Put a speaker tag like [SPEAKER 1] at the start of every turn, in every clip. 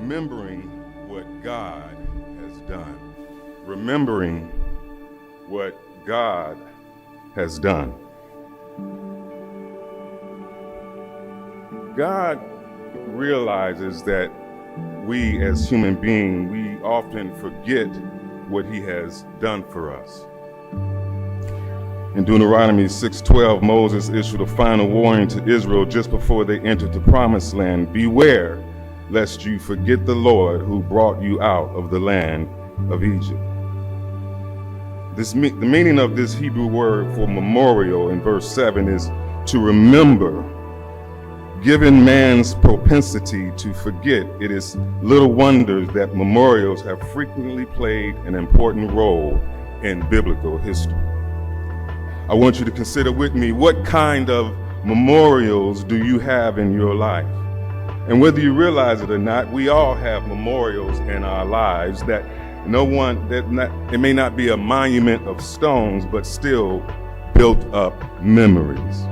[SPEAKER 1] remembering what God has done. Remembering what God has done. God realizes that we as human beings, we often forget what he has done for us. In Deuteronomy 6:12, Moses issued a final warning to Israel just before they entered the promised land. Beware lest you forget the Lord who brought you out of the land of Egypt. The meaning of this Hebrew word for memorial in verse 7 is to remember. Given man's propensity to forget, it is little wonder that memorials have frequently played an important role in biblical history. I want you to consider with me, what kind of memorials do you have in your life? And whether you realize it or not, we all have memorials in our lives that it may not be a monument of stones, but still built up memories.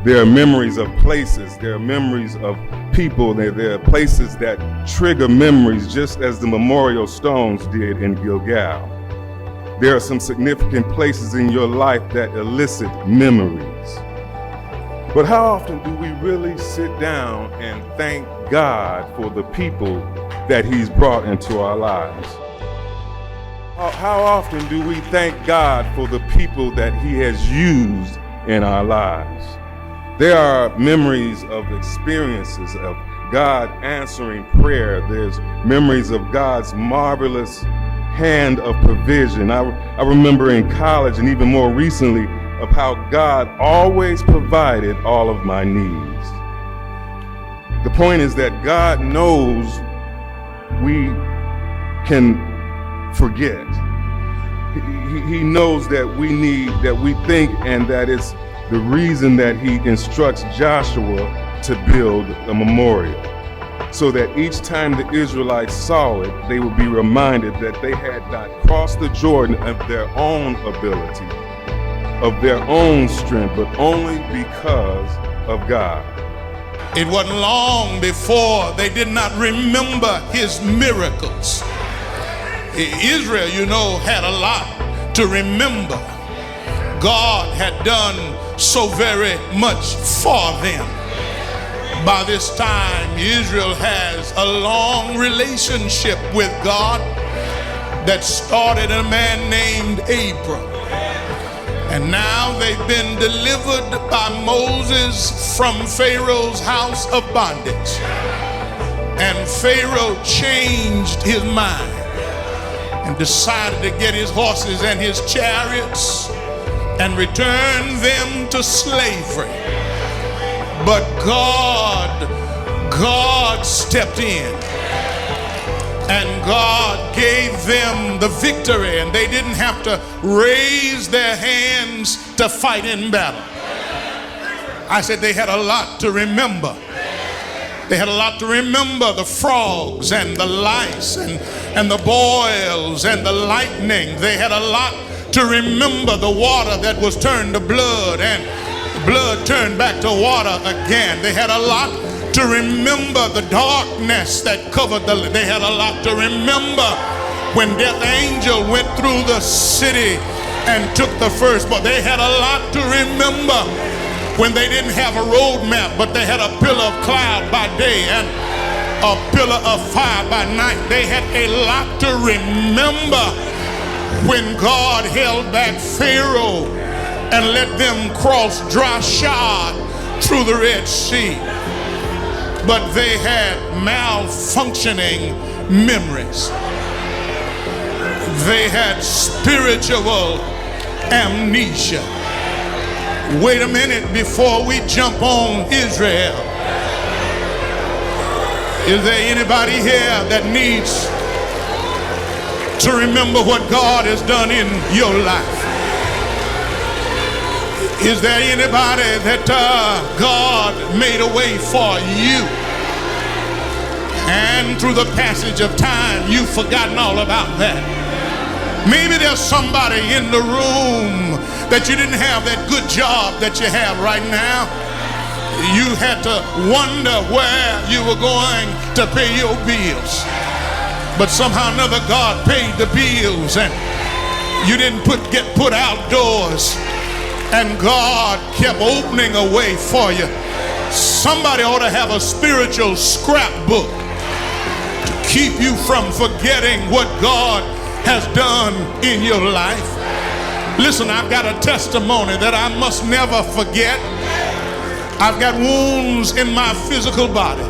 [SPEAKER 1] There are memories of places, there are memories of people, there are places that trigger memories, just as the memorial stones did in Gilgal. There are some significant places in your life that elicit memories. But how often do we really sit down and thank God for the people that he's brought into our lives? How often do we thank God for the people that he has used in our lives? There are memories of experiences of God answering prayer. There's memories of God's marvelous hand of provision. I remember in college and even more recently of how God always provided all of my needs. The point is that God knows we can forget. He knows that we need, that we think, and that it's the reason that he instructs Joshua to build a memorial, so that each time the Israelites saw it, they would be reminded that they had not crossed the Jordan of their own ability, of their own strength, but only because of God.
[SPEAKER 2] It wasn't long before they did not remember his miracles. Israel, had a lot to remember. God had done so very much for them. By this time, Israel has a long relationship with God that started a man named Abram. And now they've been delivered by Moses from Pharaoh's house of bondage. And Pharaoh changed his mind and decided to get his horses and his chariots and return them to slavery. But God stepped in, and God gave them the victory, and they didn't have to raise their hands to fight in battle. I said they had a lot to remember. They had a lot to remember: the frogs and the lice and the boils and the lightning. They had a lot to remember: the water that was turned to blood and blood turned back to water again. They had a lot to remember: the darkness that covered they had a lot to remember when death angel went through the city and took the firstborn. They had a lot to remember when they didn't have a road map, but they had a pillar of cloud by day and a pillar of fire by night. They had a lot to remember when God held back Pharaoh and let them cross dry shod through the Red Sea. But they had malfunctioning memories. They had spiritual amnesia. Wait a minute before we jump on Israel. Is there anybody here that needs to remember what God has done in your life? Is there anybody that God made a way for you, and through the passage of time you've forgotten all about that? Maybe there's somebody in the room that you didn't have that good job that you have right now. You had to wonder where you were going to pay your bills. But somehow or another, God paid the bills, and you didn't get put outdoors, and God kept opening a way for you. Somebody ought to have a spiritual scrapbook to keep you from forgetting what God has done in your life. Listen, I've got a testimony that I must never forget. I've got wounds in my physical body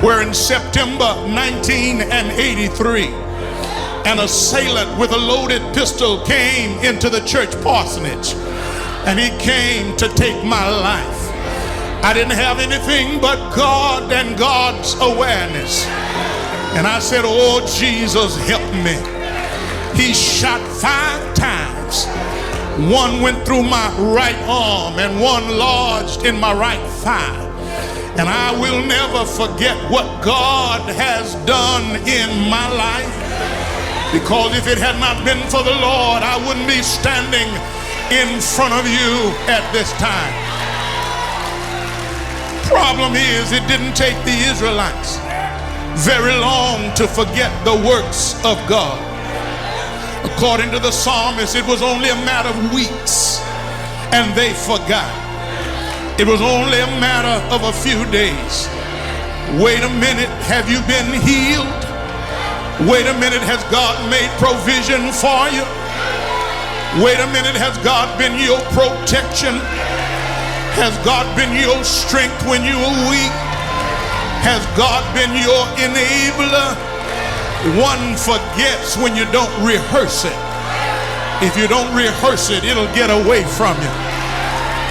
[SPEAKER 2] where in September 1983, an assailant with a loaded pistol came into the church parsonage, and he came to take my life. I didn't have anything but God and God's awareness. And I said, oh, Jesus, help me. He shot 5 times. One went through my right arm and one lodged in my right thigh. And I will never forget what God has done in my life. Because if it had not been for the Lord, I wouldn't be standing in front of you at this time. Problem is, it didn't take the Israelites very long to forget the works of God. According to the psalmist, it was only a matter of weeks and they forgot. It was only a matter of a few days. Wait a minute, have you been healed? Wait a minute, has God made provision for you? Wait a minute, has God been your protection? Has God been your strength when you were weak? Has God been your enabler? One forgets when you don't rehearse it. If you don't rehearse it, it'll get away from you.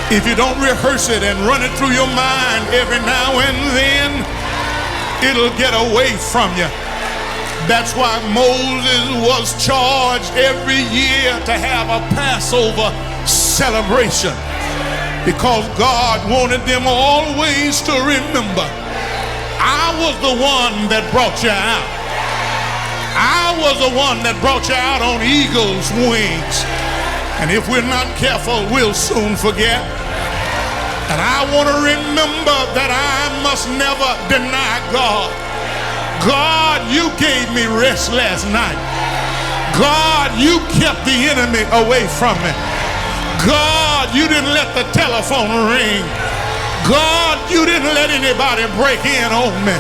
[SPEAKER 2] If you don't rehearse it and run it through your mind every now and then, it'll get away from you. That's why Moses was charged every year to have a Passover celebration, because God wanted them always to remember, I was the one that brought you out. I was the one that brought you out on eagle's wings. And if we're not careful, we'll soon forget. And I want to remember that I must never deny God. God, you gave me rest last night. God, you kept the enemy away from me. God, you didn't let the telephone ring. God, you didn't let anybody break in on me.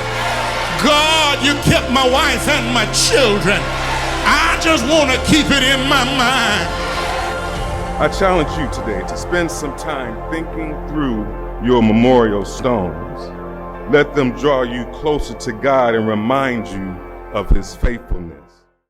[SPEAKER 2] God, you kept my wife and my children. I just want to keep it in my mind.
[SPEAKER 1] I challenge you today to spend some time thinking through your memorial stones. Let them draw you closer to God and remind you of his faithfulness.